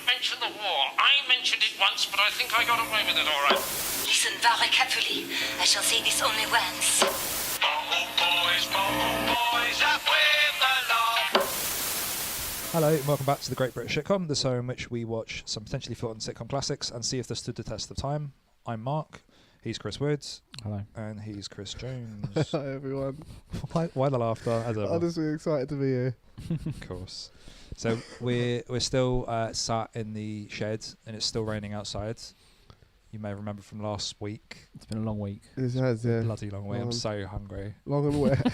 mention the war. I mentioned it once, but I think I got away with it all right. Listen very carefully. I shall say this only once. Boys, up with the law. Hello and welcome back to the Great British Shitcom, the show in which we watch some potentially forgotten sitcom classics and see if they stood the test of time. I'm Mark, he's Chris Woods. Hello. And he's Chris Jones. Hi everyone. Why the laughter? As ever. I'm just really excited to be here. Of course. So we're still sat in the shed and it's still raining outside. You may remember from last week. It's been a long week. It has, yeah. Bloody long week. I'm so hungry. Long and wet.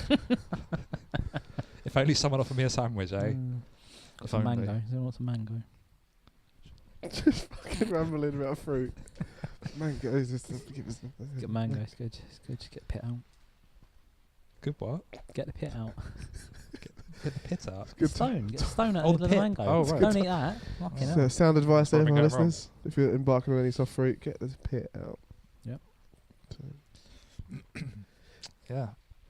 If only someone offered me a sandwich, eh? Got some mango. Is there what's a mango? Just fucking rambling about fruit. Mangoes. Get mango. It's good. It's good. Just get the pit out. Good what? Get the pit out. Get the pit out. Get the stone out Oh, of the pit. mango. Oh, right. Don't eat that. Fucking hell. Sound advice there Probably for my get it wrong. listeners. If you're embarking on any soft fruit, get the pit out. Yep. Yeah.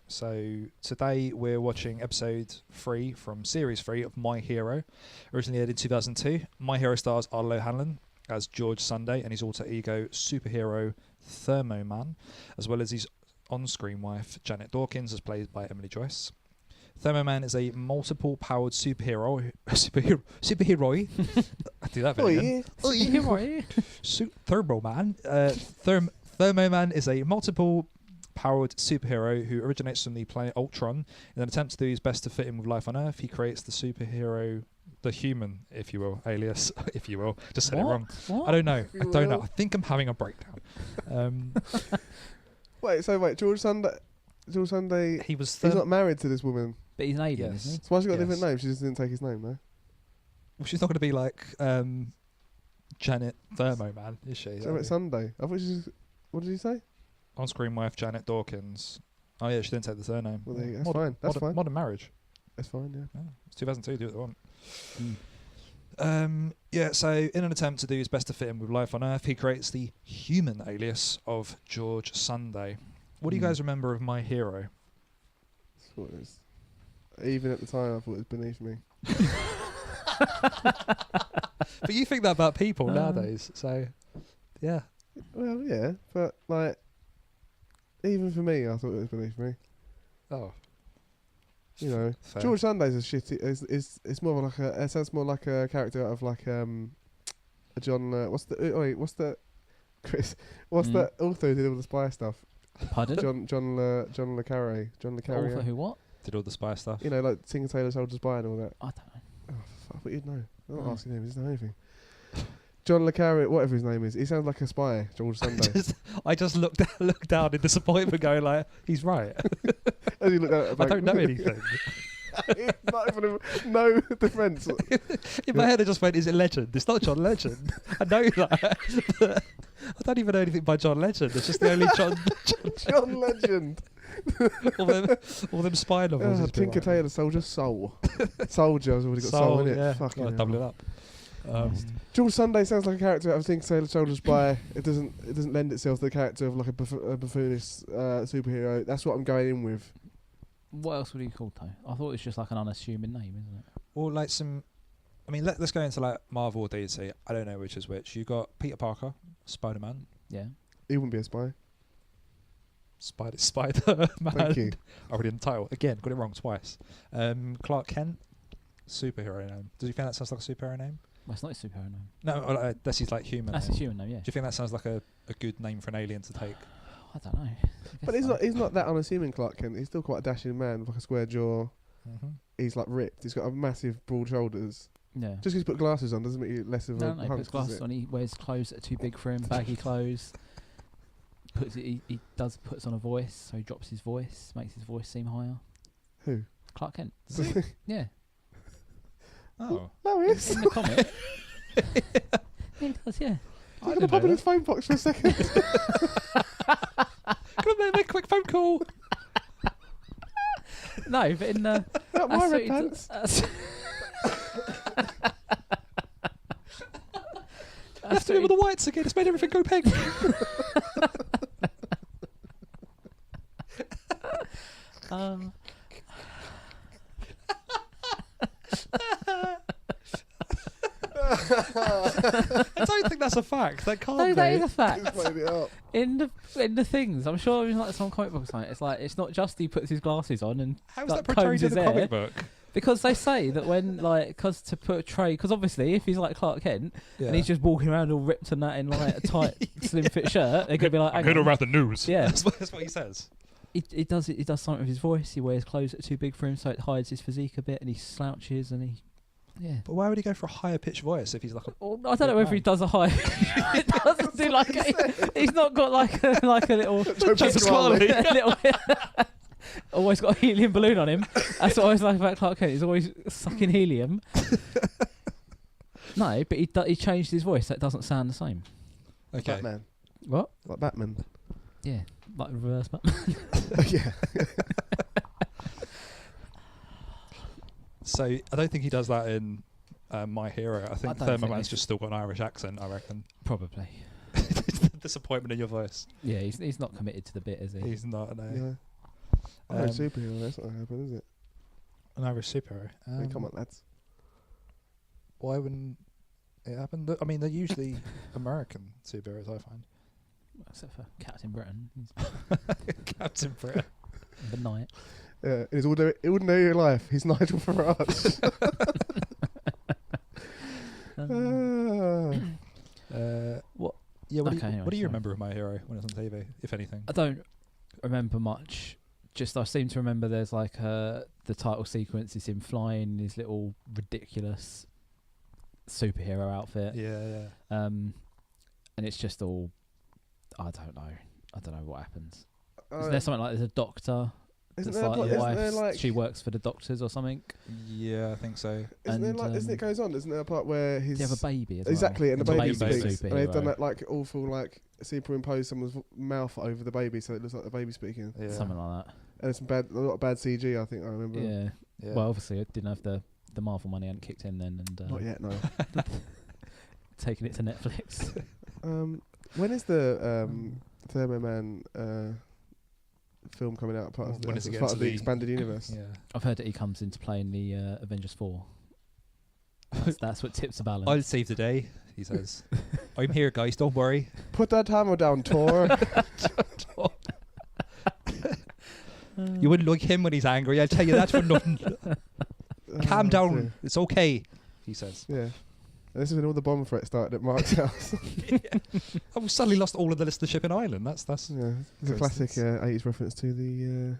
So today we're watching episode 3 from series 3 of My Hero, originally aired in 2002. My Hero stars Ardal O'Hanlon as George Sunday and his alter ego superhero Thermoman, as well as his on-screen wife Janet Dawkins, as played by Emily Joyce. Thermoman is a multiple-powered superhero. I do that very again. Thermoman. Thermoman is a multiple-powered superhero who originates from the planet Ultron. In an attempt to do his best to fit in with life on Earth, he creates the superhero, the human, if you will, alias, if you will. Just said it wrong. What? I don't know. I think I'm having a breakdown. Wait, George Sunday, He's not married to this woman. But he's an alien, Yes. isn't So why's she got a Yes. different name? She just didn't take his name, though. Well, she's not going to be like Janet Thermoman, is she? So it's Sunday. I thought she was... What did he say? On-screen wife Janet Dawkins. Oh yeah, she didn't take the surname. Well, that's Modern- fine. That's modern, fine. Modern marriage. That's fine, yeah. Yeah, it's 2002. Do what they want. Mm. Yeah. So in an attempt to do his best to fit in with life on Earth, he creates the human alias of George Sunday. What do you guys remember of My Hero? That's what it is. Even at the time, I thought it was beneath me. But you think that about people nowadays, so yeah. Well, yeah, but like, even for me, I thought it was beneath me. Oh, You know, fair. George Sunday's a shitty. It's more like a. It sounds more like a character out of like a John. What's the Chris? What's the author who did all the spy stuff? Pardon? John le Carre. John le Carre. Author who what? Did all the spy stuff. You know, like Tinker Tailor Soldier Spy and all that. I don't know. Oh, fuck, but you'd know. I'm not No. asking him. He doesn't know anything. John le Carre, whatever his name is, he sounds like a spy. George Sunday. I just looked down in disappointment, going like, "He's right." As he looked at it, I don't know anything. Not even no defence. In my head, I just went, "Is it Legend?" It's not John Legend. I know that. But I don't even know anything by John Legend. It's just the only John John Legend. all them spy novels. he's been Tinker writing. Tailor Soldier Soul. Soldier has already got soul in it. Yeah, Fucking gotta hell. double it up. George Sunday sounds like a character out of Tinker Tailor Soldier Spy. It doesn't lend itself to the character of like a buffoonish superhero. That's what I'm going in with. What else would he call though? I thought it was just like an unassuming name, isn't it? Or like some. I mean, let's go into like Marvel or DC. I don't know which is which. You got Peter Parker, Spider-Man, Yeah. He wouldn't be a spy. Spider-Man. Thank you. Already in the title. Again, got it wrong twice. Clark Kent, superhero name. Does you think that sounds like a superhero name? Well, it's not his superhero name. No, that's his like human That's name. his human name, yeah. Do you think that sounds like a good name for an alien to take? I don't know. But he's not that unassuming, Clark Kent. He's still quite a dashing man with like a square jaw. Mm-hmm. He's like ripped. He's got a massive broad shoulders. Yeah. Just because you put glasses on doesn't make you less of a No, he hunk, puts does glasses it? on. He wears clothes that are too big for him, baggy clothes. Puts on a voice, so he drops his voice, makes his voice seem higher. Who? Clark Kent. Does he? Yeah. Oh. Lois. In the comic. Yeah, he does, yeah. I'm going to pop in his phone box for a second. Come on, make a quick phone call. No, but in the... Not my that's red what he pants. Let's do it with the whites again. It's made everything go pink. I don't think that's a fact. That can't No, be. that is a fact. Just made it up. In the things, I'm sure in like some comic book site, it's like it's not just he puts his glasses on and How is like, that portrayed combs in his the hair. comic book? Because they say that when because to portray, because obviously if he's like Clark Kent Yeah. and he's just walking around all ripped and that in like a tight slim fit shirt, they're gonna be like, I'm hang here to on. write the news. Yeah. That's what he says. He does something with his voice. He wears clothes that are too big for him, so it hides his physique a bit, and he slouches and he. Yeah. But why would he go for a higher pitched voice if he's like a... Well, I don't know whether he does a high. It doesn't do like he's not got like a little. Pasquale. little always got a helium balloon on him. That's what I always like about Clark Kent. He's always sucking helium. No, but he changed his voice. That doesn't sound the same. Okay. Batman. What? Like Batman. Yeah, like reverse Batman. Yeah. So I don't think he does that in My Hero. I think I don't think Thermoman's he's- just still got an Irish accent, I reckon. Probably. Disappointment in your voice. Yeah, he's not committed to the bit, is he? He's not an, Yeah. I'm a superhero. That's not going to happen, is it? an Irish superhero. Hey, come on, lads. Why wouldn't it happen? I mean, they're usually American superheroes, I find. Except for Captain Britain. He's Captain Britain. the knight. Yeah, in his ordinary life, he's Nigel Farage. What? Yeah, Okay, anyway, what do you sorry. remember of My Hero when it was on TV, if anything? I don't remember much. Just I seem to remember there's like the title sequence is him flying in his little ridiculous superhero outfit. Yeah. And it's just all I don't know what happens. Oh, Is there something like there's a doctor Isn't that's there, like like, the isn't wife? there like, She works for the doctors or something. Yeah, I think so. isn't there and, like, isn't it goes on? Isn't there a part where Do he's you have a baby as well? exactly, and the It's a baby baby speaks, and they've done superhero. that like awful like superimpose someone's mouth over the baby, so it looks like the baby speaking. Yeah. Something like that. And it's a lot of bad CG. I think I remember. Yeah. Yeah. Well, obviously, I didn't have the Marvel money hadn't kicked in then, and Not yet, no. taking it to Netflix. When is the Thermoman film coming out? Part of When the, does it as get part to of the the- expanded universe? Yeah. I've heard that he comes into play in the Avengers 4. That's what tips the balance. I'll save the day, he says. I'm here, guys. Don't worry. Put that hammer down, Thor. You wouldn't like him when he's angry. I'll tell you that for nothing. Calm down. dear. It's okay, he says. Yeah. And this is when all the bomb threats started at Mark's house. Oh, we suddenly lost all of the listenership in Ireland. That's Yeah, it's a For classic instance. 80s reference to the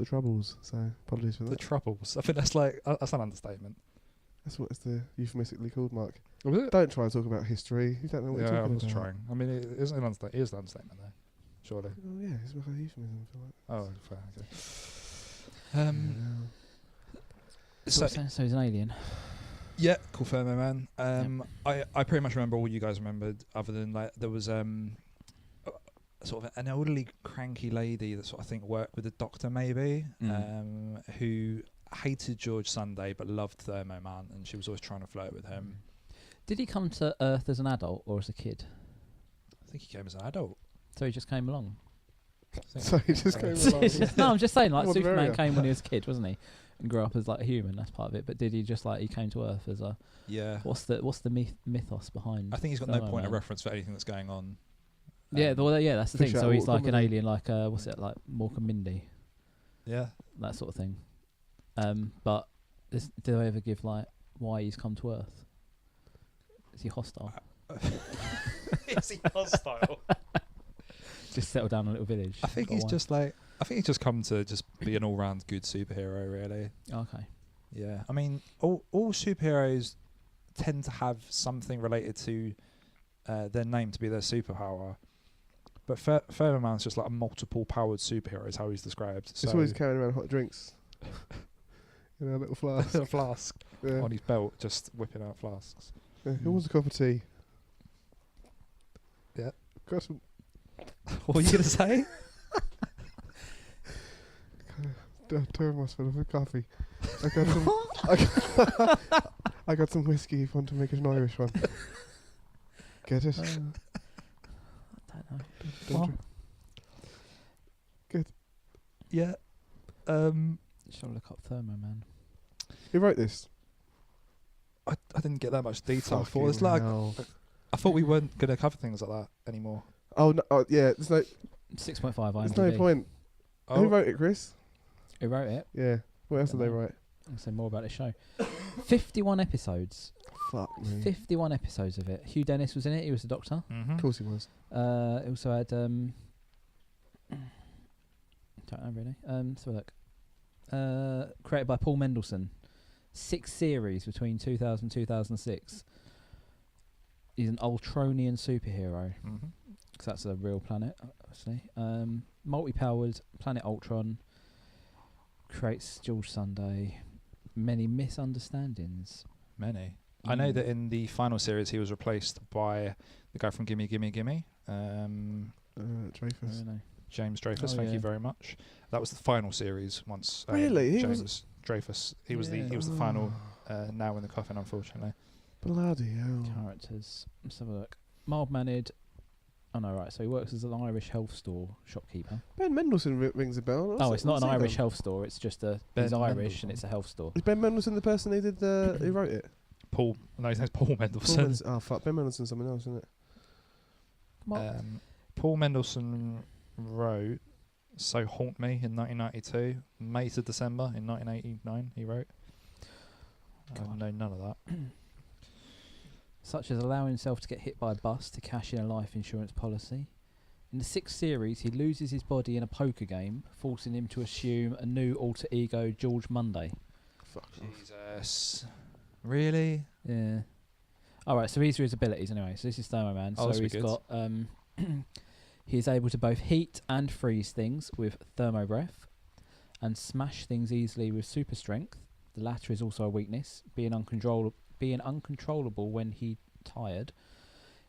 Troubles. So apologies for the that. troubles. I think that's like that's an understatement. That's what it's euphemistically called, Mark. Was it? Don't try and talk about history. You don't know what you're Yeah, I talking was about. trying. I mean, it is an understatement. It is an understatement there, surely. Oh yeah, it's like a euphemism. I feel like. Oh, fair. Okay. So he's an alien. Yeah, cool Thermoman. I pretty much remember all you guys remembered, other than like there was sort of an elderly, cranky lady that sort of think worked with the doctor maybe, who hated George Sunday but loved Thermoman, and she was always trying to flirt with him. Did he come to Earth as an adult or as a kid? I think he came as an adult. So he just came along. So he just came along. No, I'm just saying, like What Superman area? came when he was a kid, wasn't he? And grew up as like a human. That's part of it. But did he just like he came to Earth as a? Yeah. What's the mythos behind? I think he's got no point of Thermoman? reference for anything that's going on. Yeah, well, yeah, that's the thing. Fish out So he's water like an comedy. alien, like what's it like Mork and Mindy, Yeah. that sort of thing. But do they ever give like why he's come to Earth? Is he hostile? Is he hostile? Just settle down in a little village. I think Got he's one. just like. I think he's just come to just be an all-round good superhero, really. Okay. Yeah, I mean, all superheroes tend to have something related to their name to be their superpower. But Thermoman's just like a multiple-powered superhero, is how he's described. It's always carrying around hot drinks. In a little flask. a flask Yeah. on his belt, just whipping out flasks. Yeah. Who wants a cup of tea? Yeah. Got some. What are you gonna say? Thermos full of coffee. I got some. I got some whiskey. If you want to make it an Irish one. Get it? I don't know. Don't What? you? Good. Yeah. Shall look up Thermoman. Who wrote this? I didn't get that much detail for Fucking this. Like, hell. I thought we weren't going to cover things like that anymore. Oh, no, yeah. There's 6.5 IMDb. there's no point. Oh, Who wrote it, Chris? Who wrote it? Yeah. What else did they Dunno. write? I'll say more about the show. 51 episodes. Fuck me. 51 episodes of it. Hugh Dennis was in it. He was the Doctor. mhm. Of course he was. It also had don't know really. Let's have a look. Created by Paul Mendelsohn. 6 series between 2000 and 2006. He's an Ultronian superhero. Mhm. Because that's a real planet, obviously. Multi-powered planet Ultron. Creates George Sunday. Many misunderstandings. Many. I know that in the final series he was replaced by the guy from Gimme Gimme Gimme, Dreyfus. Really? James Dreyfus. Oh, Thank yeah. you very much. That was the final series. Once Really? He James was- Dreyfus. He was Yeah. the final. Now in the coffin, unfortunately. Bloody hell. Characters. Let's have a look. Mild-mannered. Oh no, right. So he works as an Irish health store shopkeeper. Ben Mendelsohn rings a bell. Oh, it's not an What's he Irish done? health store. It's just a. Ben He's Irish Mendelsohn. and it's a health store. Is Ben Mendelsohn the person who did who wrote it? Paul. No, his name's Paul Paul Mendelsohn. Mendelsohn. Oh fuck, Ben Mendelsohn's someone else, isn't it? Paul Mendelsohn wrote "So Haunt Me" in 1992, May to December in 1989. He wrote. I God. know none of that. Such as allowing himself to get hit by a bus to cash in a life insurance policy. In the 6th series, he loses his body in a poker game, forcing him to assume a new alter ego, George Monday. Fuck. Jesus, really? Yeah. All right. So these are his abilities anyway. So this is Thermoman. Oh, this so will be he's got he is able to both heat and freeze things with thermo breath, and smash things easily with super strength. The latter is also a weakness, being uncontrollable when he tired.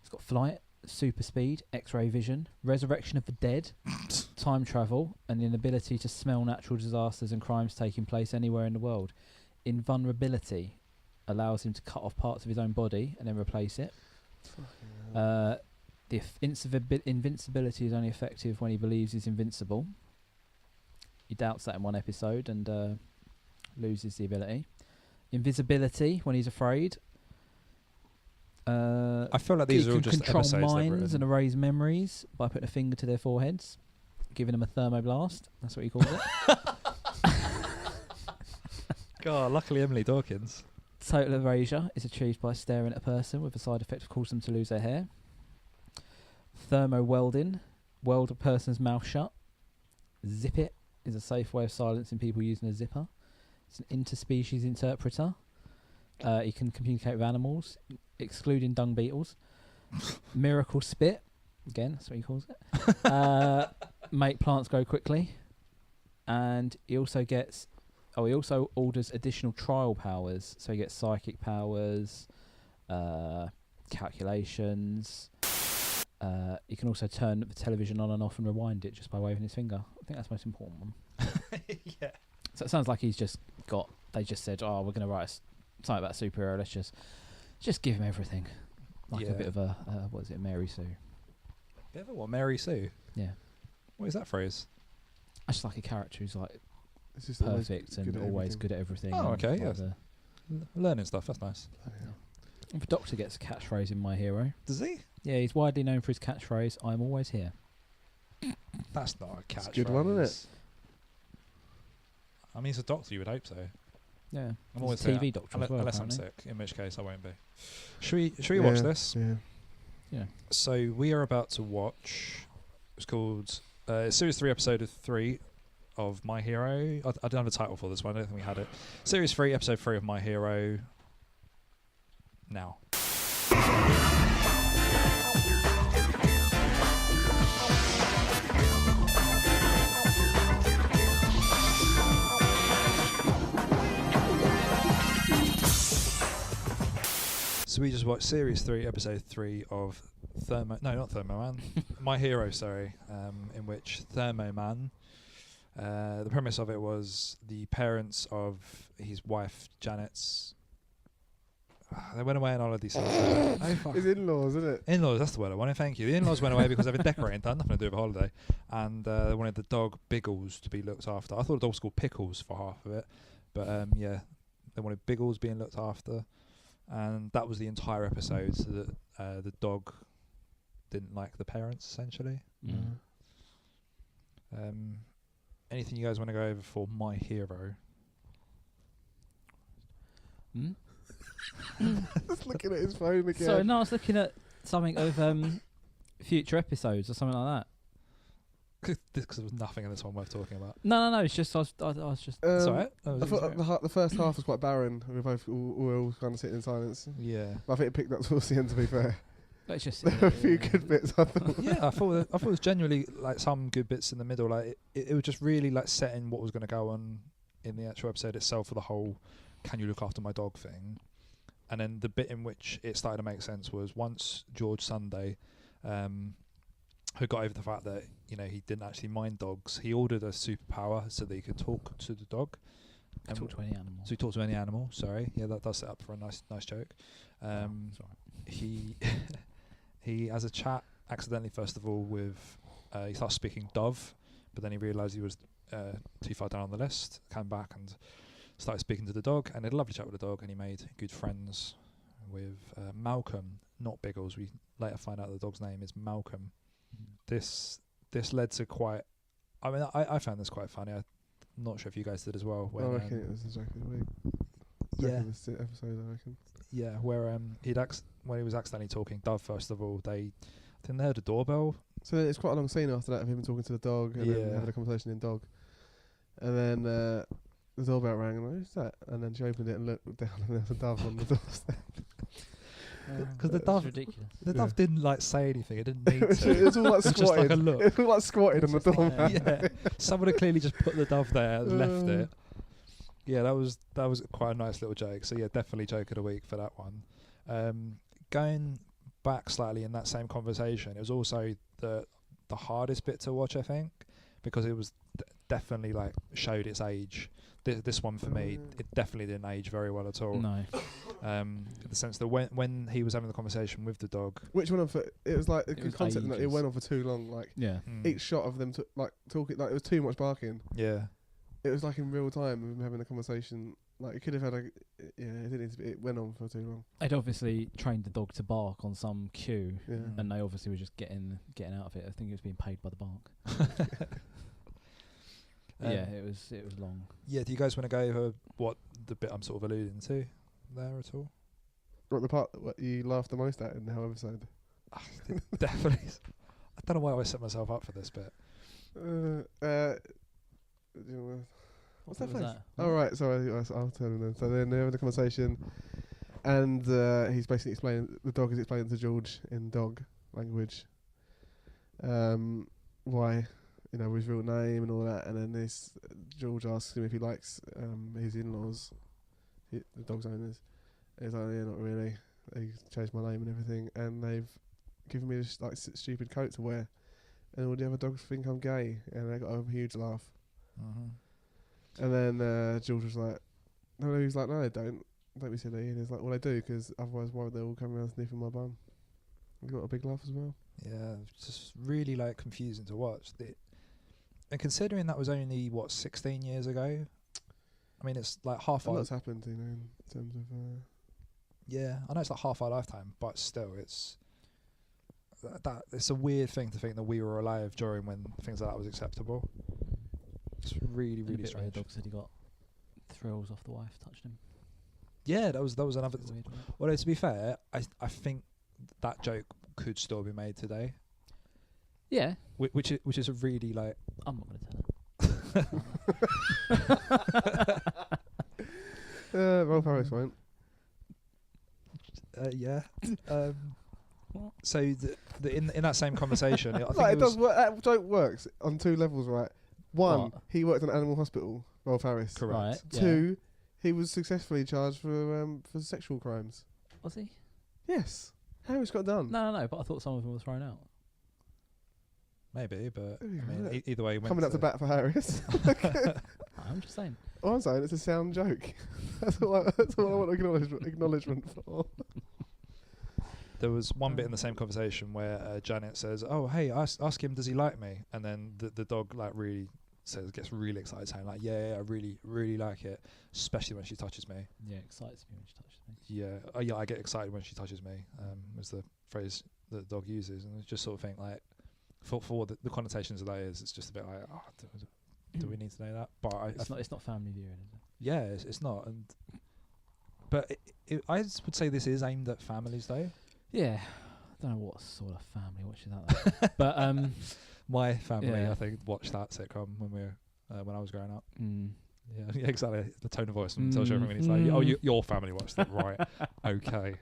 He's got flight, super speed, X-ray vision, resurrection of the dead, time travel, and an ability to smell natural disasters and crimes taking place anywhere in the world. Invulnerability allows him to cut off parts of his own body and then replace it. The invincibility is only effective when he believes he's invincible. He doubts that in one episode and loses the ability. Invisibility when he's afraid. I feel like these He are all can just control episodes they've minds written. and erase memories by putting a finger to their foreheads, giving them a thermoblast. That's what he calls it. God, luckily Emily Dawkins. Total erasure is achieved by staring at a person with a side effect of causing them to lose their hair. Thermo welding, weld a person's mouth shut. Zip it is a safe way of silencing people using a zipper. It's an interspecies interpreter. He can communicate with animals, excluding dung beetles. Miracle spit, again, that's what he calls it. Make plants grow quickly. And he also gets... he also orders additional trial powers. So he gets psychic powers, calculations. He can also turn the television on and off and rewind it just by waving his finger. I think that's the most important one. Yeah. So it sounds like he's just got... They just said, we're going to write something about a superhero. Let's just give him everything. Like a bit of a... what is it? Mary Sue. Bit of a what? Mary Sue? Yeah. What is that phrase? That's like a character who's like It's just always perfect good and at always everything. good at everything. Oh, and okay, like yes. Learning stuff, that's nice. The Doctor gets a catchphrase in My Hero. Does he? Yeah, he's widely known for his catchphrase, "I'm always here." That's not a catchphrase. It's a good one, isn't it? I mean, he's a doctor, you would hope so. Yeah. I'm He's always a here. TV doctor as well, Unless I'm apparently. sick, in which case I won't be. Should we watch this? Yeah. Yeah. So we are about to watch. It's called Series 3, Episode 3 of My Hero. I don't have a title for this one. I don't think we had it. Series 3, Episode 3 of My Hero. Now. So we just watched Series 3, Episode 3 of not Thermoman, My Hero, sorry, in which Thermoman, the premise of it was the parents of his wife Janet's They went away on holiday. So oh, fuck. His in-laws, isn't it? In-laws, that's the word I wanted. Thank you. The in-laws went away because they were decorating done, nothing to do with a holiday, and they wanted the dog Biggles to be looked after. I thought the dog was called Pickles for half of it, but yeah, they wanted Biggles being looked after, and that was the entire episode. So that the dog didn't like the parents essentially. Mm. Anything you guys want to go over for My Hero? Just looking at his phone again. So no, I was looking at something of future episodes or something like that. Because there was nothing in this one worth talking about. No. It's just I was just. It's alright. I thought the first half was quite barren. We were all kind of sitting in silence. Yeah. But I think it picked up towards the end. To be fair, It's just there were a few good bits. I thought. Yeah, I thought it was genuinely like some good bits in the middle. Like it was just really like setting what was going to go on in the actual episode itself for the whole "Can you look after my dog" thing. And then the bit in which it started to make sense was once George Sunday, who got over the fact that he didn't actually mind dogs. He ordered a superpower so that he could talk to the dog. talk to any animal. So he talked to any animal. Sorry, yeah, that does set up for a nice joke. He he has a chat accidentally first of all with he starts speaking dove, but then he realised he was too far down on the list. Came back and started speaking to the dog, and had a lovely chat with the dog, and he made good friends with Malcolm, not Biggles. We later find out the dog's name is Malcolm. This led to quite. I mean, I found this quite funny. I'm not sure if you guys did as well. I reckon it was exactly the week. Yeah. This episode, I reckon. Yeah, where when he was accidentally talking dove. First of all, I think they heard a doorbell. So it's quite a long scene after that of him talking to the dog and then having a conversation in dog, and then the doorbell rang and who's that? And then she opened it and looked down and there was a dove on the doorstep. Because the dove, ridiculous. the dove didn't like say anything. It didn't need to. It was all like It was just like a squatted. look. It was like squatted on the doormat. Yeah, someone had clearly just put the dove there and left it. Yeah, that was quite a nice little joke. So yeah, definitely joke of the week for that one. Going back slightly in that same conversation, it was also the hardest bit to watch, I think, because it was definitely like showed its age. This one for me, it definitely didn't age very well at all. No. In the sense that when he was having the conversation with the dog, Which one of it was like a It good was concept that it ages. went on for too long. Like Yeah. each shot of them talking, like it was too much barking. yeah, It was like in real time of them having a conversation. Like it could have had it didn't need to be, it went on for too long. They'd obviously trained the dog to bark on some cue, Yeah. and they obviously were just getting out of it. I think it was being paid by the bark. Yeah, it was long. Yeah, do you guys want to go over what the bit I'm sort of alluding to there at all? What the part what you laughed the most at in the whole episode? Definitely. I don't know why I always set myself up for this bit. What's that What was face? that? Oh right, sorry, I'll tell him then. So then they're having a conversation, and he's basically explaining, the dog is explaining to George in dog language, why, his real name and all that, and then George asks him if he likes his in-laws, the dog's owners. And he's like, yeah, not really. They changed my name and everything, and they've given me this like stupid coat to wear, and all the other dogs think I'm gay, and they got a huge laugh. And then George was like, no, he's like, no, they don't be silly. And he's like, well, they do, because otherwise why would they all come around sniffing my bum? He got a big laugh as well. Yeah, it's just really like confusing to watch. And considering that was only 16 years ago, I mean it's like half A our lot's happened, in terms of. yeah. I know it's like half our lifetime, but still, it's it's a weird thing to think that we were alive during when things like that was acceptable. It's really And a really bit where the strange. dog said he got thrills off the wife touched him. Yeah, that was another. It's weird, wasn't it? Although to be fair, I think that joke could still be made today, Yeah, which is a really like. I'm not going to tell her. Rolf Harris won't. Yeah. So in that same conversation, I think Like, it it was, does work. That joke works on two levels, right? One, What? he worked in an animal hospital, Rolf Harris. Correct. Right. Yeah. Two, he was successfully charged for sexual crimes. Was he? Yes. Harris got done. No. But I thought some of them were thrown out. maybe, but I Yeah, mean, look. either way, he went Coming up to bat for Harris. I'm just saying. All I'm saying, it's a sound joke. That's all I want acknowledgement for. There was one bit in the same conversation where Janet says, "Oh, hey, ask him, does he like me?" And then the dog like really gets really excited, saying like, "Yeah, I really, really like it, especially when she touches me." Yeah, excites me when she touches me. Yeah, yeah, I get excited when she touches me. Was the phrase that the dog uses, and it's just sort of think like, for the connotations of that is, it's just a bit like, oh, do we need to know that? But It's not family viewing, is it? yeah, it's not. But I would say this is aimed at families though. Yeah, I don't know what sort of family watches that, but My family, Yeah. I think, watched that sitcom when I was growing up. mm, Yeah, exactly. The tone of voice tells you everything. It's like, oh, your family watched it, right? Okay.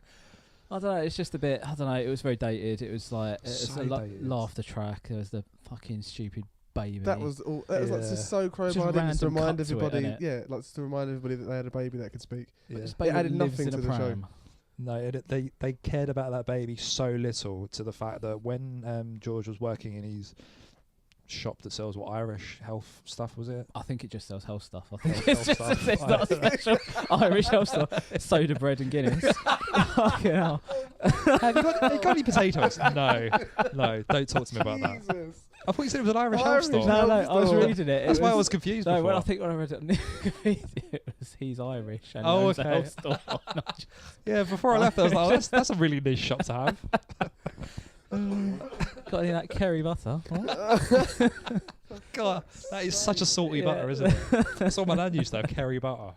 I don't know. It's just a bit. I don't know. It was very dated. It was like it's So a dated. laughter track. There was the fucking stupid baby. That was all. That was like Yeah. just so Just crowbarred in to random remind cut to it, everybody. innit? Yeah, like just to remind everybody that they had a baby that could speak. Yeah. This It baby added lives nothing in a to the show. pram. No, they cared about that baby so little, to the fact that when George was working in his shop that sells Irish health stuff, was it? I think it just sells health stuff. I think Health it's, stuff. it's not a special Irish health stuff. Soda bread and Guinness. Fucking hell. Have you got any potatoes? No, don't talk to me about that. Jesus. I thought you said it was an Irish health Irish store. health No, I was store. reading it. That's why I was confused No, before. when I read it on Wikipedia, it was he's Irish and Oh, owns a okay. health store. Yeah, before I left, I was like, oh, that's a really niche shop to have. Got any of that curry butter? What? God, that is such a salty Yeah. butter, isn't it? That's all my nan used to have, kerry butter.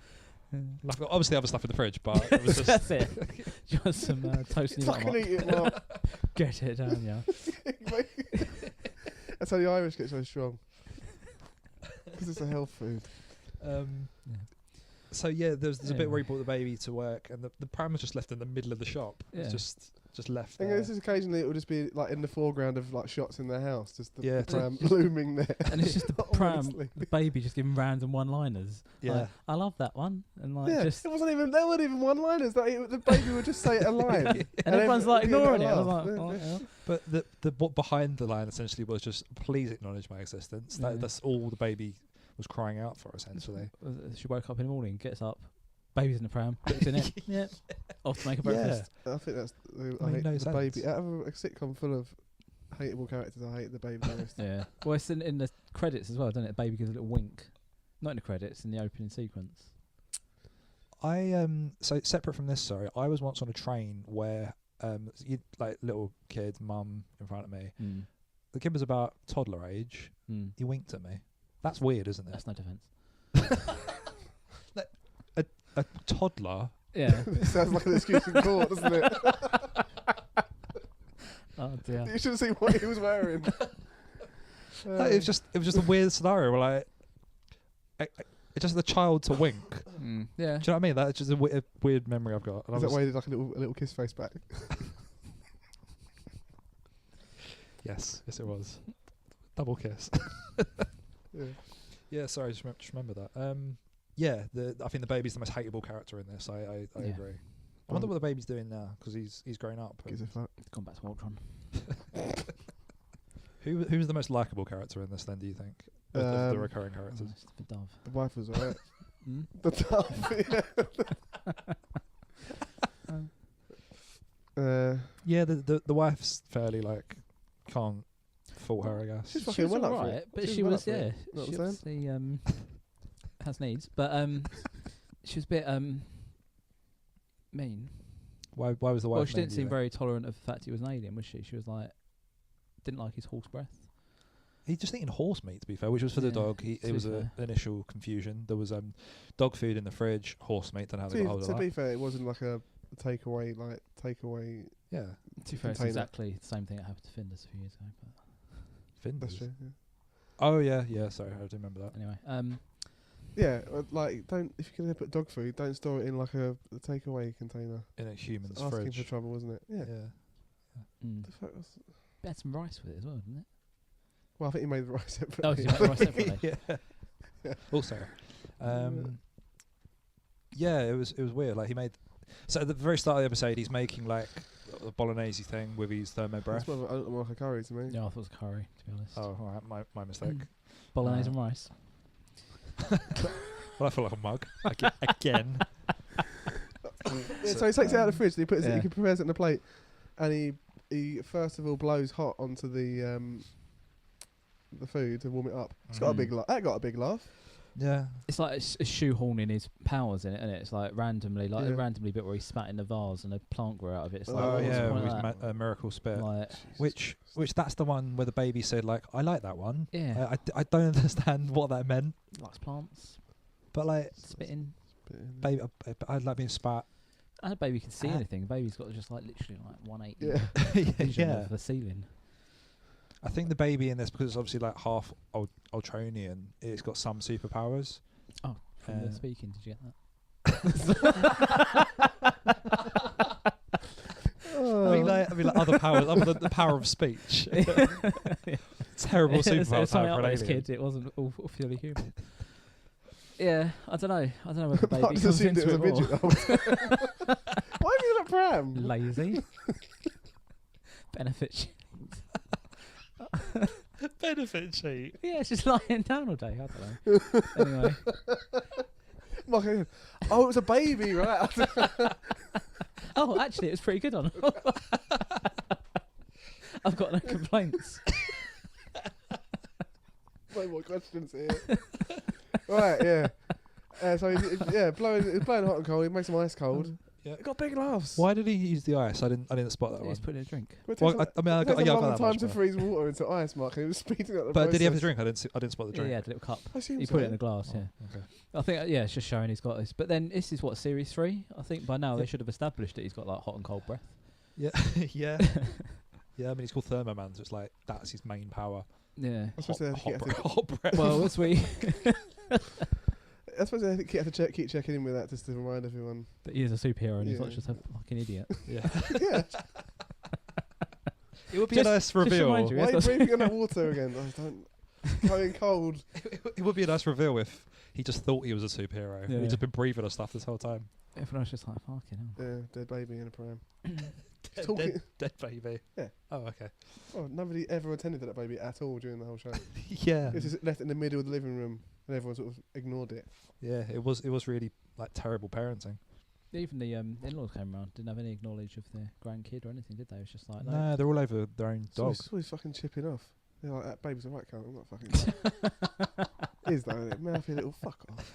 Like, obviously, other stuff in the fridge, but it was just... That's it. Do you want some toast in your Fucking butter? eat it up. Get it down, yeah. That's how the Irish get so strong. Because it's a health food. So yeah, there's a bit where he Anyway. brought the baby to work, and the pram was just left in the middle of the shop. It's Yeah. just left And there. this is occasionally it will just be like in the foreground of like shots in their house, just the, Yeah. the pram looming there. And it's just the pram, Honestly. the baby just giving random one-liners. Yeah. Like, I love that one. And like Yeah, just... it wasn't even. They weren't even one-liners. The baby would just say a line, And everyone's like ignoring it. I was laugh. like, oh, yeah. But the what behind the line essentially was just, please acknowledge my existence. Yeah. That's all the baby was crying out for, essentially. She woke up in the morning, gets up, baby's in the pram, puts in it, yeah, off to make a breakfast. I think that's. I Made hate no the sense. baby. Out of a sitcom full of hateable characters, I hate the baby the most. Yeah. Well, it's in the credits as well, doesn't it? The baby gives a little wink. Not in the credits, in the opening sequence. So separate from this, sorry, I was once on a train where you like little kid, mum in front of me. Mm. The kid was about toddler age. Mm. He winked at me. That's weird, isn't it? That's no defence. A toddler. Yeah. It sounds like an excuse in court, doesn't it? Oh dear. You should have seen what he was wearing. It was just a weird scenario where like it's just the child to wink. Mm. Yeah. Do you know what I mean? That's just a weird memory I've got. And I Is that was- why he did like a little kiss face back? Yes, it was. Double kiss. Yeah. Yeah, sorry, just remember that. Yeah, I think the baby's the most hateable character in this. I Yeah. agree. I wonder what the baby's doing now, because he's grown up. Gives a fuck. It's gone back to Ultron. Who's the most likable character in this then, do you think? Of the recurring Oh, characters. it's the dove. The wife was alright. Mm? The dove. Yeah, the wife's fairly like, can't fault her, I guess. She's She fucking was well up for alright, it. but She she was well was, up for yeah. it. Know what She I'm saying? obviously has needs, but she was a bit mean. Why was the wife? Well, she mean, didn't do you seem think? very tolerant of the fact he was an alien, was she? She was like, didn't like his horse breath. He'd just eaten horse meat, to be fair, which was for the Yeah, dog. to It be was fair. an initial confusion. There was dog food in the fridge, horse meat. Don't know how they got hold of To that. be fair, it wasn't like a takeaway. Yeah, To be fair, it's Container. exactly the same thing that happened to Findus a few years ago. But Findus. That's true. Yeah. Oh yeah. Sorry, I do remember that. anyway, Yeah, like don't if you're gonna put dog food, don't store it in like a takeaway container. In a human's Asking fridge. for trouble, wasn't it? Yeah. The fuck was, they had some rice with it as well, didn't it? well, I think he made the rice separately. Oh, so you made the rice separately. Yeah. Also, yeah, it was weird. Like he made. So at the very start of the episode, he's making like a bolognese thing with his thermo breath. That's more like a curry to me. Yeah, I thought it was curry, to be honest. Oh, all right, my mistake. Bolognese and rice. Well, I feel like a mug again. So he takes it out of the fridge. And he puts it. He prepares it on a plate, and he first of all blows hot onto the food to warm it up. It's got a big laugh. That got a big laugh. Yeah. It's like it's shoehorning his powers in it, isn't it? It's like randomly, a randomly bit where he spat in the vase and a plant grew out of it. It's like, Oh what's the yeah, point with of that? a miracle spit. Like, Which that's the one where the baby said like, I like that one. yeah, I don't understand what that meant, likes plants, but like spitting. baby, I'd like being spat. And a baby can see anything. A baby's got just like literally like 180 Yeah. vision Yeah. of the ceiling. I think the baby in this, because it's obviously like half Ultronian, it's got some superpowers. Oh, from the speaking, did you get that? I mean, like other powers, other than the power of speech. Terrible superpower It's something for up an with this alien. kid. It wasn't all purely human. Yeah, I don't know whether the Mark baby just comes assumed it into was a it midget. more. the whole time. Why have you got a pram? Lazy. Benefit. Benefit sheet. Yeah, it's just lying down all day. I don't know. Anyway, Mark, oh, it was a baby, right? oh, actually, it was pretty good on. I've got no complaints. No more questions here. Right, yeah. So it's blowing hot and cold. It makes them ice cold. Yeah. It got big laughs. Why did he use the ice? I didn't spot that one. He's putting a drink. It Well, takes I mean, I it got, takes yeah, a I got long that time much, to but- freeze water into ice, Mark, and he was speeding up the But did he have a process. drink? I didn't spot the Yeah, drink. he had a little cup. I assume He so. put it in a glass. Oh, Yeah. okay. I think it's just showing he's got this. But then this is what series 3. I think by now they should have established that he's got like hot and cold breath. Yeah, yeah, yeah. I mean, he's called Thermoman, so it's like that's his main power. Yeah. I suppose they have to Hot breath. Well, as we I suppose they have to keep checking in with that just to remind everyone. that he is a superhero and he's not Yeah. just a fucking idiot. Yeah. Yeah. It would be Just- a nice just reveal. remind you, Why are you Yes, breathing on that water again? I don't. Going cold. It would be a nice reveal if he just thought he was a superhero. Yeah. He'd just been breathing on stuff this whole time. Everyone's just like, fucking hell. Yeah, dead baby in a pram. Dead, Talking- dead baby. Yeah. Oh, okay. Oh, nobody ever attended to that baby at all during the whole show. Yeah. It was just left in the middle of the living room, and everyone sort of ignored it. Yeah. It was really like terrible parenting. Even the in-laws came around, didn't have any knowledge of their grandkid or anything, did they? It was just like, No, they're all over their own It's dog. always fucking chipping off. They're like, that baby's a right cunt. I'm not fucking. It is though, isn't it? Mouthy little fuck off.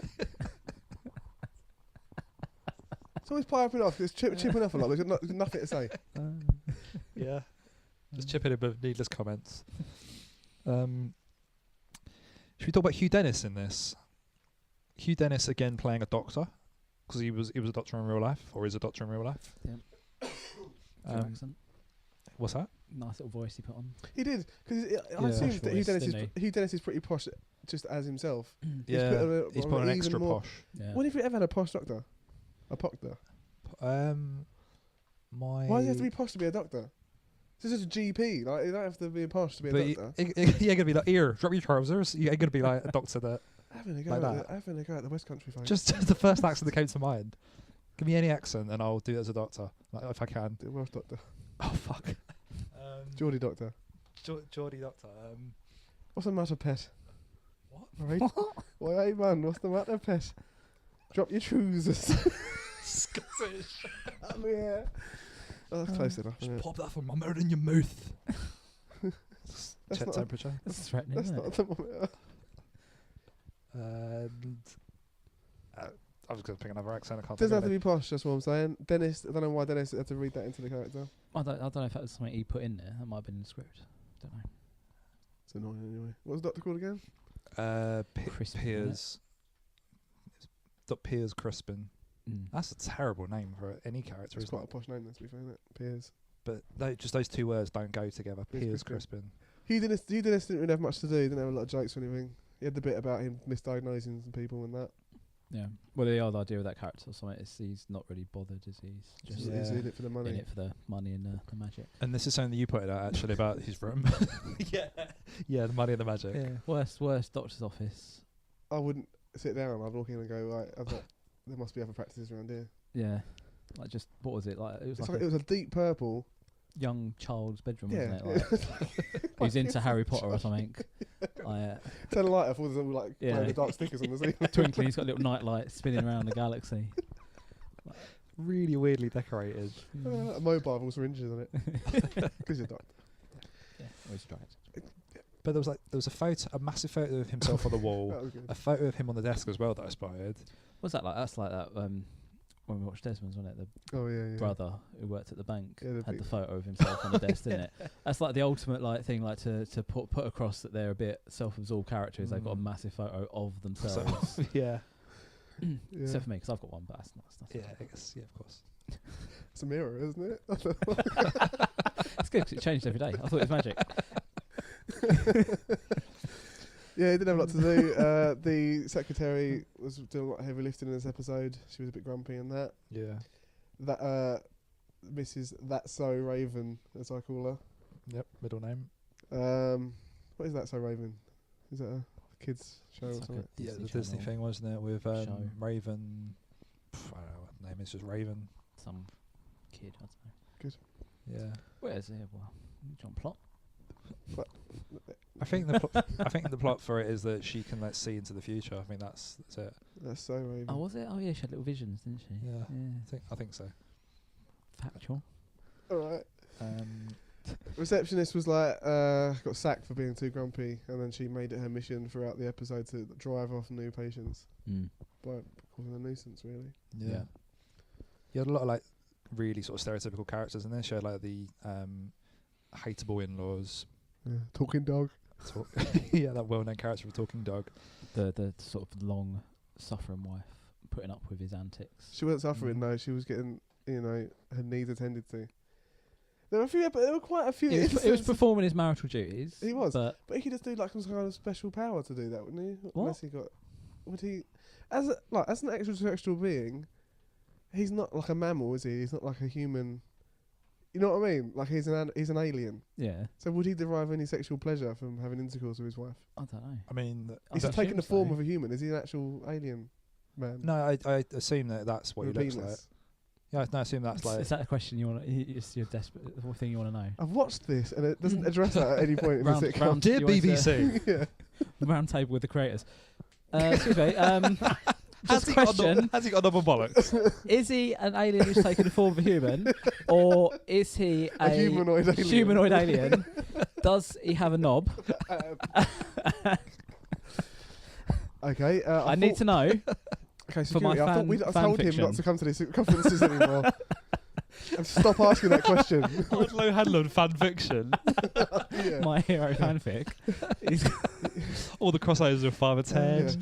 It's always piping off. It's chipping off a lot. There's nothing to say. Yeah. Just chipping in with needless comments. Should we talk about Hugh Dennis in this? Hugh Dennis again playing a doctor, because he was a doctor in real life, or is a doctor in real life. Yeah. Accent. What's that? Nice little voice he put on. He did because I Yeah. assume Posh that voice, didn't Hugh Dennis is pretty posh, just as himself. Yeah, he's put an even extra more- posh. Yeah. When have you ever had a posh doctor? A doctor? My. Why does he have to be posh to be a doctor? This is a GP. Like, you don't have to be posh to be But a you doctor. ain't gonna be like, here, drop your trousers. You ain't gonna be like a doctor that. Having a go, like at that. having a go at the West Country folks. Just the first accent that came to mind. Give me any accent and I'll do it as a doctor, like, if I can. the Welsh doctor, Oh fuck. Geordie doctor. Geordie doctor. What's the matter, pet? What? Right? Why, hey man, what's the matter, pet? Drop your trousers. Scottish. Oh, yeah. Oh, that's close enough. Just Isn't it? pop that thermometer in your mouth. That's Check not- temperature. That's threatening, That's isn't not it? the moment. And I was going to pick another accent. I can't. Doesn't think have of to it. be posh. That's what I'm saying. Dennis. I don't know why Dennis had to read that into the character. I don't know if that was something he put in there. That might have been in the script. Don't know. It's annoying anyway. What was the doctor called again? Crispin, Piers. Piers Crispin. Mm. That's a terrible name for any character, It's isn't quite it? a posh name, to be fair, isn't it? Piers. But just those two words don't go together. Piers Piers Crispin. Crispin. Hugh Dennis didn't really have much to do. He didn't have a lot of jokes or anything. He had the bit about him misdiagnosing some people and that. Yeah. Well, the odd idea with that character or something is he's not really bothered, is he? He's just Yeah. He's in it for the money. in it for the money and the magic. And this is something that you pointed out actually about his room. Yeah, the money and the magic. Yeah. Worst doctor's office. I wouldn't sit down. I'd walk in and go, right, there must be other practices around here. Yeah. Like just what was it like? It was It's like like, it was a deep purple young child's bedroom, Yeah. wasn't it? Like, who's into Harry Potter or something. Turn the light off, all the like Yeah. glow the dark stickers on the ceiling. Twinkling, he's got a little night light spinning around the galaxy. Really weirdly decorated. A mobile with all syringes on it. Because you're dark. Yeah, always right. But there was a massive photo of himself on the wall, That was good. a photo of him on the desk as well that I spotted. What's that like? That's like that when we watched Desmond's, wasn't it? The Oh yeah. brother who worked at the bank Yeah, the had big- the photo of himself on the desk, didn't it? That's like the ultimate like thing, like to put across that they're a bit self-absorbed characters. They've got a massive photo of themselves. Yeah. Yeah. Except for me, because I've got one, but that's not. Yeah, I guess. Yeah, of course. It's a mirror, isn't it? It's good 'cause it changed every day. I thought it was magic. Yeah, he didn't have a lot to do. The secretary was doing a lot of heavy lifting in this episode. She was a bit grumpy in that. Yeah. That Mrs. That's So Raven, as I call her. Yep. Middle name. What is That So Raven? Is that a kids show It's or like something? a Yeah, the Disney Disney Channel thing, wasn't it? With show. Raven. I don't know what the name is. Just Raven. Some kid, I don't know. Yeah. Where's it? Well, John Plot. I think the plot for it is that she can see into the future. I think that's it. That's So Raven. Oh, was it? Oh, yeah, she had little visions, didn't she? Yeah. I think so. Factual. Alright. Um, Receptionist was like, got sacked for being too grumpy, and then she made it her mission throughout the episode to drive off new patients by causing a nuisance, really. yeah. You had a lot of really sort of stereotypical characters in there. She had the hateable in-laws. Yeah. Talking dog. Yeah, that well-known character of Talking Dog. The sort of long suffering wife putting up with his antics. She wasn't suffering though. She was getting, her needs attended to. There were quite a few. It was instances- performing his marital duties. He was, but but he could just do some kind of special power to do that, wouldn't he? What? Unless he got, would he? As an extraterrestrial being, he's not like a mammal, is he? He's not like a human. You know what I mean? Like he's an alien. yeah, So would he derive any sexual pleasure from having intercourse with his wife? I don't know. I mean, He's I just taking the assume form so. of a human. Is he an actual alien man? no, I assume that's what he With a looks like. penis? Yeah, I assume that's Is that a question you want? It's your desperate thing you want to know. I've watched this and it doesn't address that at any point in the Round- sitcom. round- Dear you want to- BBC. Yeah. Round table with the creators. Excuse me. Just a question: has he got double bollocks? is he an alien who's taken the form of a human, or is he A humanoid alien. humanoid alien? Does he have a knob? Okay. I need to know. Okay, for my security. I fan told him fiction. not to come to these conferences anymore. And stop asking that question. Low Hanlon fan fiction. Yeah. My hero fanfic. All the crossovers with Father Ted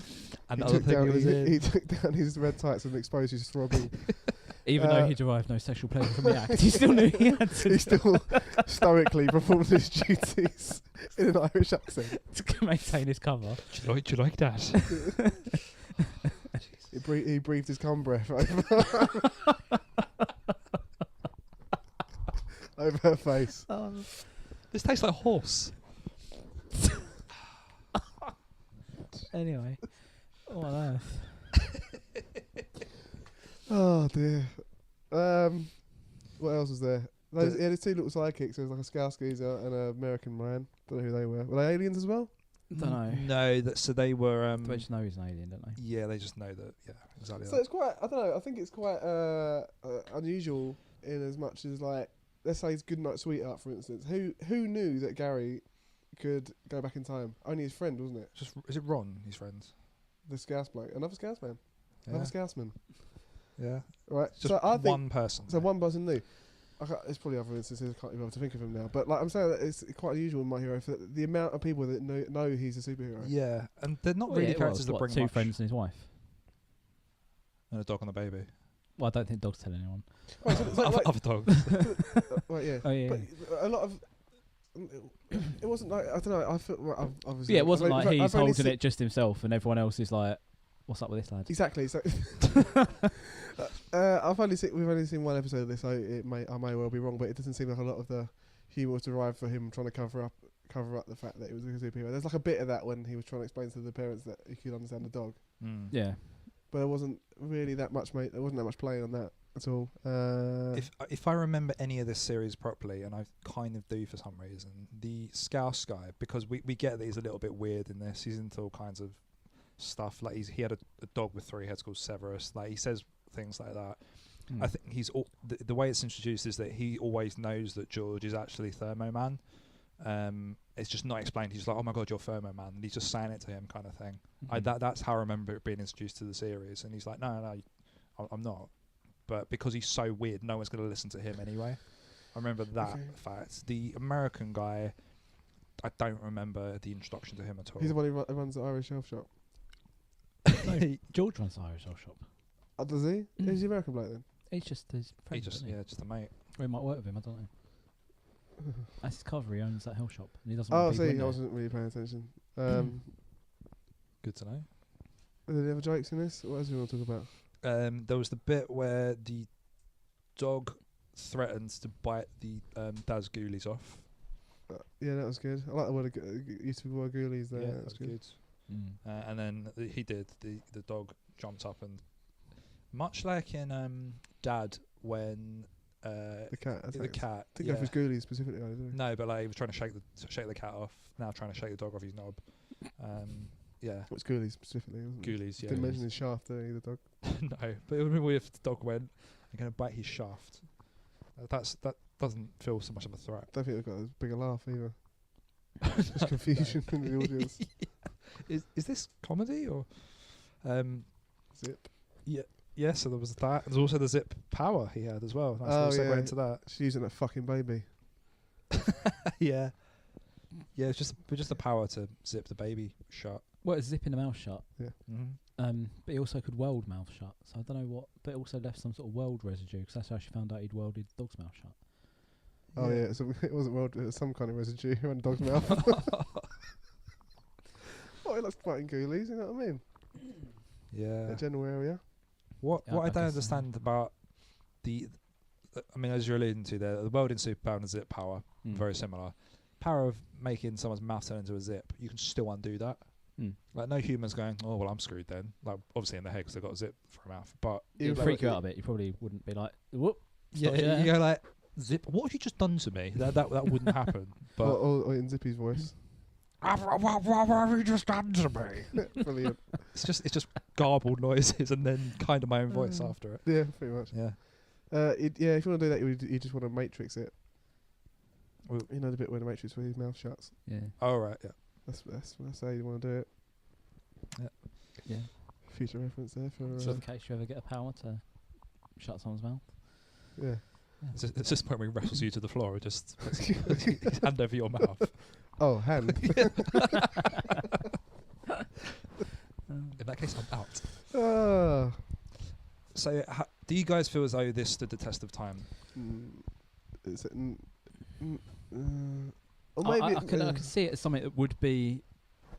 and He the other took, thing down, he was in. he took down his red tights and exposed his throbbing. Even though he derived no sexual pleasure from the act, he still knew he had to, He still stoically performed his duties in an Irish accent. to maintain his cover. Do you like that? He breathed his cum breath over, over her face. This tastes like horse. Anyway, what on earth? Oh dear. What else was there? He had his two little sidekicks. There was like a Scouse geezer and an American man. Don't know who they were. Were they aliens as well? Don't know. No, so they were. They just know he's an alien, don't they? Yeah, they just know that. Yeah, exactly. So it's quite. I don't know. I think it's quite unusual in as much as let's say it's Goodnight Sweetheart, for instance. Who knew that Gary could go back in time? Only his friend, wasn't it? Is it Ron? His friends. The Scouse bloke, another Scouse man, Yeah. another Scousman. Yeah. Right. Just So I think one person. so. One person knew. There's probably other instances. I can't even able to think of him now. But I'm saying that it's quite unusual in My Hero for the amount of people that know he's a superhero. Yeah, and they're not Well, really yeah, characters that bring two much. friends and his wife. And a dog and a baby. Well, I don't think dogs tell anyone. Right, so Other dogs. right, yeah. Oh yeah. But a lot of it wasn't like I don't know. I feel obviously. Yeah, it wasn't like he's I've only holding it just himself, and everyone else is like, "What's up with this lad?" Exactly. So we've only seen one episode of this, so I may well be wrong, but it doesn't seem like a lot of the humour was derived for him trying to cover up the fact that it was a superhero. There's like a bit of that when he was trying to explain to the parents that he could understand the dog, Mm. Yeah. but there wasn't really that much. There wasn't that much play on that. at all. If I remember any of this series properly, and I kind of do for some reason, the Scouse guy, because we get that he's a little bit weird in this. He's into all kinds of stuff. Like he had a dog with 3 heads called Severus. Like he says things like that. I think the way it's introduced is that he always knows that George is actually Thermoman. It's just not explained. He's like, "Oh my god, you're Thermoman," and he's just saying it to him, kind of thing. That's how I remember it being introduced to the series. And he's like, "No, I'm not." But because he's so weird, no one's going to listen to him anyway. I remember that fact. The American guy, I don't remember the introduction to him at all. He's the one who runs the Irish Health Shop. No, George runs the Irish Health Shop. Oh, does he? Who's the American bloke then? He's just his friend. Just a mate. We might work with him, I don't know. That's his cover, he owns that health shop. And he doesn't Oh, want people in I there. wasn't really paying attention. Good to know. Are there any other jokes in this? What else do you want to talk about? There was the bit where the dog threatens to bite the Daz Ghoulies off. Yeah, that was good. I like the word used to be word ghoulies there. Yeah, that was good. And then he did. The dog jumped up and, much like in Dad when The cat. the cat. Didn't go for his ghoulies specifically, did he? No, but like he was trying to shake the cat off. Now trying to shake the dog off his knob. Yeah. What's ghoulies specifically? Wasn't it? Ghoulies. Yeah. Didn't mention his shaft, did he, the dog? No, but it would be weird if the dog went, "I'm going to bite his shaft." That doesn't feel so much of a threat. Don't think they've got as big a laugh either. Just confusion in the audience. Is this comedy or? Zip. Yeah, so there was that. There's also the zip power he had as well. Nice little segue into that. She's using that fucking baby. Yeah. Yeah, it's just the power to zip the baby shut. Well, it's zipping the mouth shut. Yeah. Mm-hmm. But he also could weld mouth shut. So I don't know what. But it also left some sort of weld residue because that's how she found out he'd welded dog's mouth shut. Oh yeah, so it wasn't weld. It was some kind of residue around the dog's mouth. Oh, it looks fighting ghoulies. You know what I mean? Yeah. The general area. What Yeah, I I don't guess so. understand about I mean, as you're alluding to there, the welding superpower and the zip power, very similar. Power of making someone's mouth turn into a zip, you can still undo that. Like, no human's going, "Oh, well, I'm screwed then." Like, obviously in the head because they've got a zip for a mouth. But It would freak you out a bit. You probably wouldn't be like, "Whoop." yeah, you go like, "Zip, what have you just done to me?" That wouldn't happen. But or in Zippy's voice. what have you just done to me? Brilliant. It's just garbled noises and then kind of my own voice after it. Yeah, pretty much. Yeah. If you want to do that, you just want to matrix it. Well, You know the bit where the matrix where his mouth shuts. Yeah. Oh right, yeah. That's how you want to do it. Yeah. Future reference there for. So in case you ever get a power to shut someone's mouth. Yeah. It's just when he wrestles you to the floor, it just puts his hand over your mouth. Oh, hand. In that case, I'm out. Ah. So, do you guys feel as though this stood the test of time? Is it, or maybe I can see it as something that would be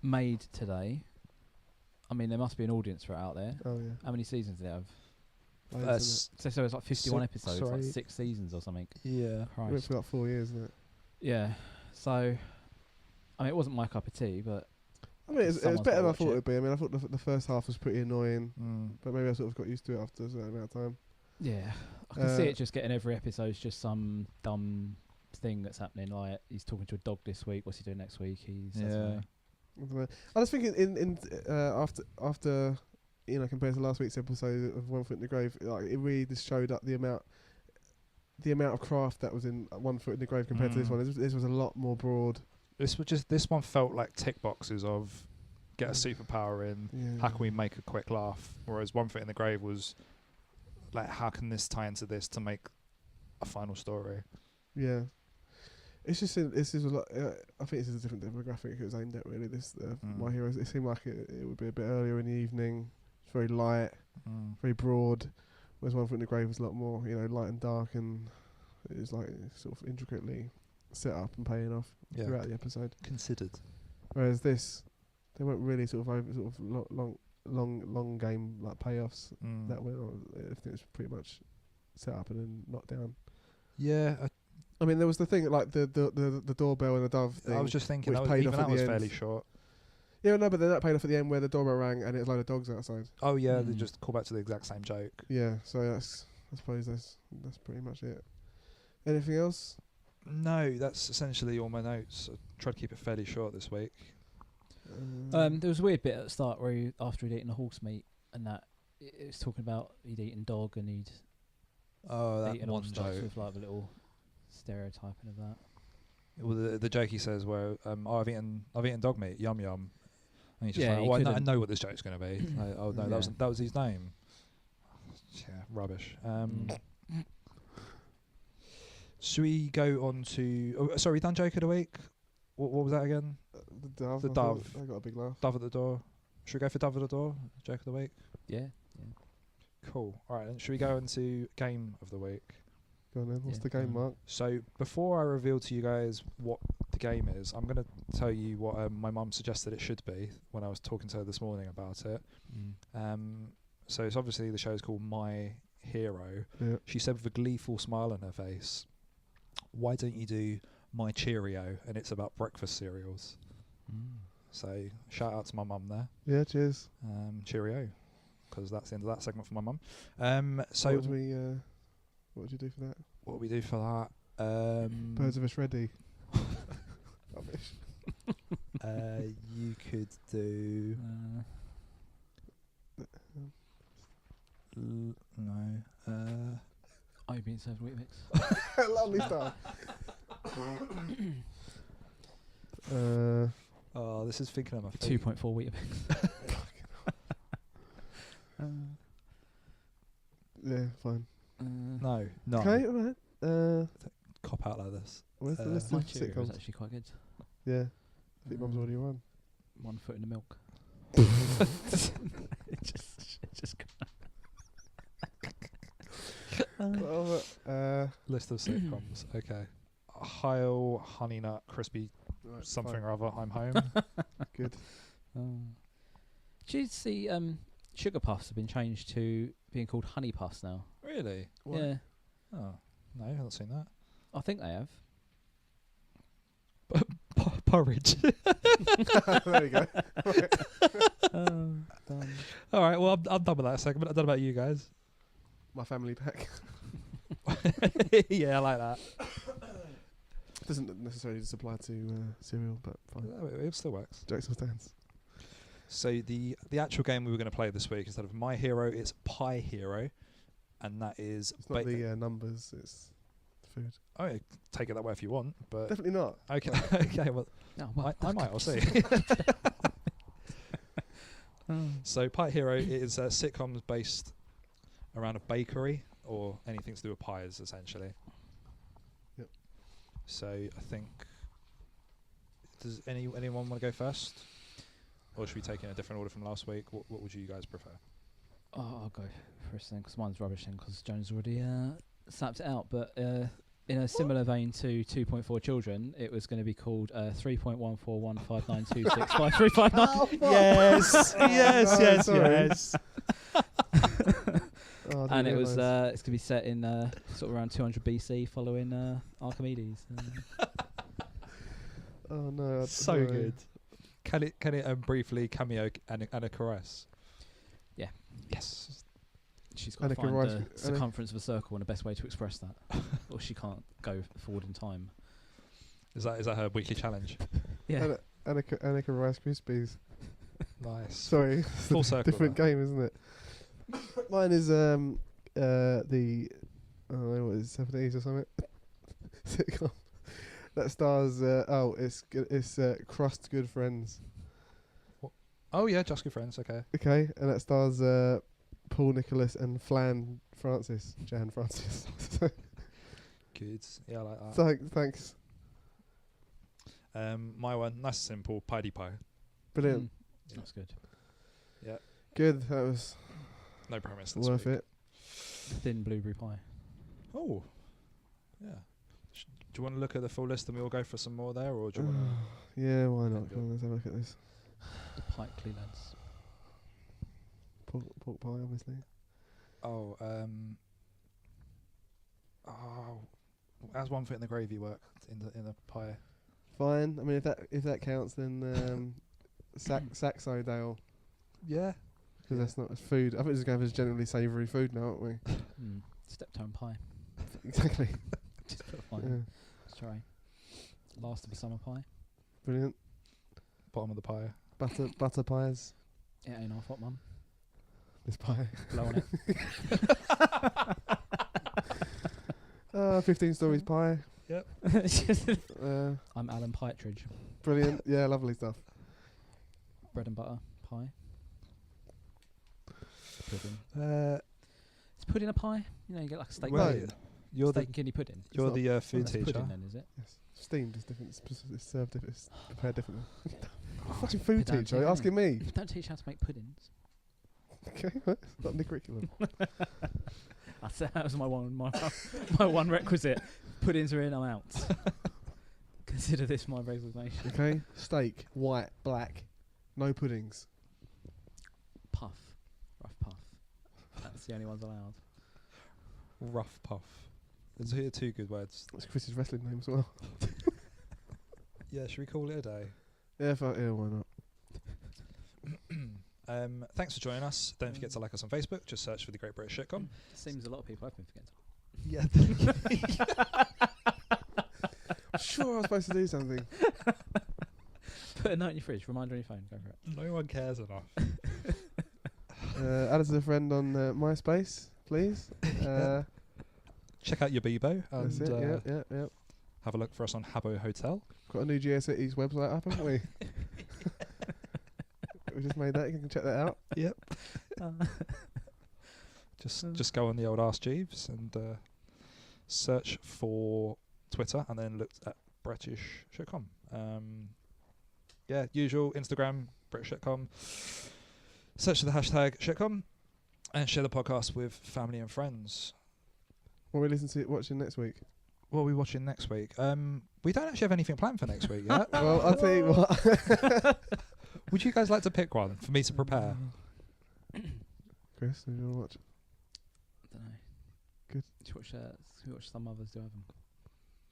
made today. I mean, there must be an audience for it out there. Oh yeah. How many seasons did it have? Loads, So it's like 51 episodes, sorry. like 6 seasons or something. Yeah. isn't it? It went Christ. for like 4 years, isn't it? Yeah. So, I mean, it wasn't my cup of tea, but I mean, it was Someone's better than gotta I watch thought it. it would be. I mean, I thought the first half was pretty annoying, Mm. but maybe I sort of got used to it after a certain amount of time. yeah, I can see it just getting every episode's just some dumb thing that's happening. Like he's talking to a dog this week. What's he doing next week? That's Yeah. funny. I don't know. I was thinking after compared to last week's episode of One Foot in the Grave, like it really just showed up the amount of craft that was in One Foot in the Grave compared to this one. This was a lot more broad. This one felt like tick boxes of get a superpower in. Yeah. How can we make a quick laugh? Whereas One Foot in the Grave was like, how can this tie into this to make a final story? Yeah. It's just this is a lot. I think this is a different demographic it was aimed at. Really, this My Heroes. It seemed like it would be a bit earlier in the evening. It's very light, very broad. Whereas One Foot in the Grave was a lot more, light and dark, and it was like sort of intricately set up and paying off throughout the episode. Considered. Whereas this, they weren't really sort of long game like payoffs that went on. Everything was pretty much set up and then knocked down. Yeah, I mean, there was the thing like the doorbell and the dove thing. I was just thinking which that paid even off at that was the fairly end. short. Yeah, no, but then that paid off at the end where the doorbell rang and it was a load of dogs outside. Oh yeah, they just call back to the exact same joke. Yeah, so that's I suppose that's pretty much it. Anything else? No, that's essentially all my notes. I tried to keep it fairly short this week. There was a weird bit at the start where after he'd eaten a horse meat and that it was talking about he'd eaten dog and he'd That eaten all one stuff joke. with like a little stereotyping of that. Well, the joke he says where I've eaten dog meat, yum yum, and he's just Yeah, like, he well, I couldn't- know what this joke's going to be. Like, oh no, Yeah. that was his name. Yeah, rubbish. Should we go on to? Oh, sorry, we done joke of the week. What was that again? The dove. The I thought dove. I got a big laugh. Dove at the door. Should we go for Dove at the door? Joke of the week. Yeah. Cool. All right. Then should we go into game of the week? Go on then. What's Yeah, the game, go on. Mark? So before I reveal to you guys what the game is, I'm going to tell you what my mum suggested it should be when I was talking to her this morning about it. So it's obviously the show's called My Hero. Yeah. She said with a gleeful smile on her face, "Why don't you do My Cheerio?" And it's about breakfast cereals. So shout out to my mum there. Yeah. Cheers. Cheerio, because that's the end of that segment for my mum. So what would you do for that? what we do for that? Birds of us ready. Rubbish. You could do no. Are you being served Weetabix? Lovely stuff. Oh, this is thinking of my feet. 2.4 Weetabix. Yeah, fine. No. Okay, alright. Cop out like this. Where's the list My of Cheerio was sitcoms? actually quite good. Yeah. I think Mum's already won. 1 foot in the milk. Just List of sitcoms. Okay. Heil, Honey Nut, Crispy, Right, something fine. or other. I'm home. Good. Did you see Sugar Puffs have been changed to being called Honey Puffs now? Really? What? Yeah, Oh, no, I haven't seen that. I think they have. Porridge. There you go. Done. All right. Well, I'm done with that segment. I don't know about you guys. My family pack. Yeah, I like that. Doesn't necessarily just apply to cereal, but fine. It still works. Jokes or stands. So the actual game we were going to play this week, instead of My Hero, it's Pie Hero, and that is It's not the numbers, it's the food. oh, yeah, take it that way if you want, but Definitely not. okay, okay. Well, No, well, I might. I'll see. So Pie Hero is sitcoms based around a bakery or anything to do with pies, essentially. Yep. So I think, does anyone want to go first, or should we take in a different order from last week? What would you gust prefer? I'll go first then, because mine's rubbish then, because Jones already snapped it out. But in a similar vein to 2.4 children, it was going to be called 3.14159265359. Yes, yes, No, yes, sorry. yes. Oh, I And it didn't was realise. it's going to be set in sort of around 200 BC, following Archimedes. Oh no. So no. good. Can it briefly cameo Anna Caress? Yeah. Yes. She's got to Annika find Rice- the Annika- circumference of a circle and the best way to express that, or she can't go forward in time. Is that her weekly challenge? Yeah. Annika Rice Krispies. Nice. Sorry. Full circle. Different there. game, isn't it? Mine is the I don't know what is it, 70s or something sitcom that stars it's Crust Good Friends. Oh yeah, Just Good Friends. Okay. Okay, and that stars Paul Nicholas and Jan Francis. Good. Yeah, I like that. Thanks. My one, nice and simple. Piedy Pie. Brilliant. Yeah. That's good. Good. That was No promise. This worth week. it. Thin blueberry pie. Oh. Yeah. Do you want to look at the full list and we all go for some more there, or do you want to? Yeah, why not? Yeah, Come on, let's have a look at this. The Pikely lads. Pork pie, obviously. Oh. How's one foot in the gravy work in the pie? Fine. I mean, if that counts, then Saxo Dale, Yeah. because that's not food. I think it's going for generally savoury food now, aren't we? Steptone pie. Exactly. Just put a pie Yeah. in. Let's try. Last of a summer pie. Brilliant. Bottom of the pie. Butter pies. It ain't half hot, mum. This pie. Blow on it. 15 stories pie. I'm Alan Pietridge. Brilliant. Yeah, lovely stuff. Bread and butter pie. Pudding. Is pudding a pie? You know, you get like a steak. Well, pudding. you're Steak the and kidney pudding. you're not- the food That's teacher. pudding then, is it? Yes. Steamed is different. It's served different. It's prepared differently. Fucking food pedantic, teacher. Are you isn't asking me? Don't teach how to make puddings. Okay, it's not in the curriculum. That was my one requisite. Puddings are in, I'm out. Consider this my resignation. Okay, steak, white, black, no puddings. Puff. Rough puff. That's the only ones allowed. Rough puff. There's here two good words. That's Chris's wrestling name as well. Yeah, should we call it a day? Yeah, why not? Thanks for joining us. Don't forget to like us on Facebook. Just search for the Great British Shitcom. Seems a lot of people have been forgetting. Yeah. I'm sure I was supposed to do something. Put a note in your fridge. Reminder on your phone. Go for it. No one cares enough. Add us as a friend on MySpace, please. Check out your Bebo That's and it. Yeah. have a look for us on Habbo Hotel. Got a new GeoCities website up, haven't we? We just made that. You can check that out. Yep. Just go on the old Ask Jeeves and search for Twitter and then look at British Shitcom. Usual Instagram British Shitcom. Search for the hashtag Shitcom and share the podcast with family and friends. What are we watching next week? What are we watching next week? We don't actually have anything planned for next week yet. Well, I'll tell you what. Would you guys like to pick one for me to prepare? Chris, do you want to watch? I don't know. Good. Should we watch Some Mothers Do Heaven?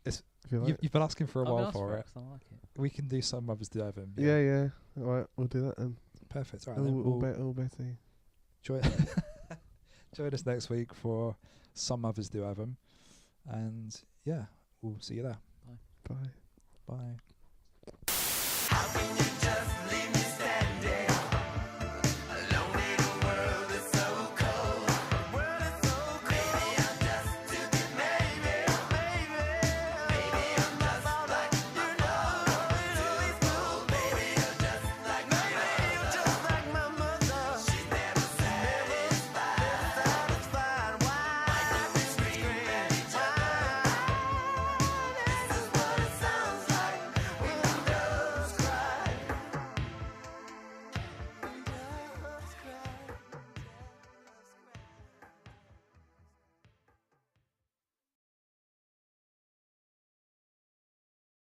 If you like. You've been asking for a I've been while asked for it. 'cause I like it. We can do Some Mothers Do Heaven. Yeah. All right, we'll do that then. Perfect. All right, then All we'll Betty. join us next week for Some Mothers Do Heaven. And yeah, we'll see you there. Bye. Bye.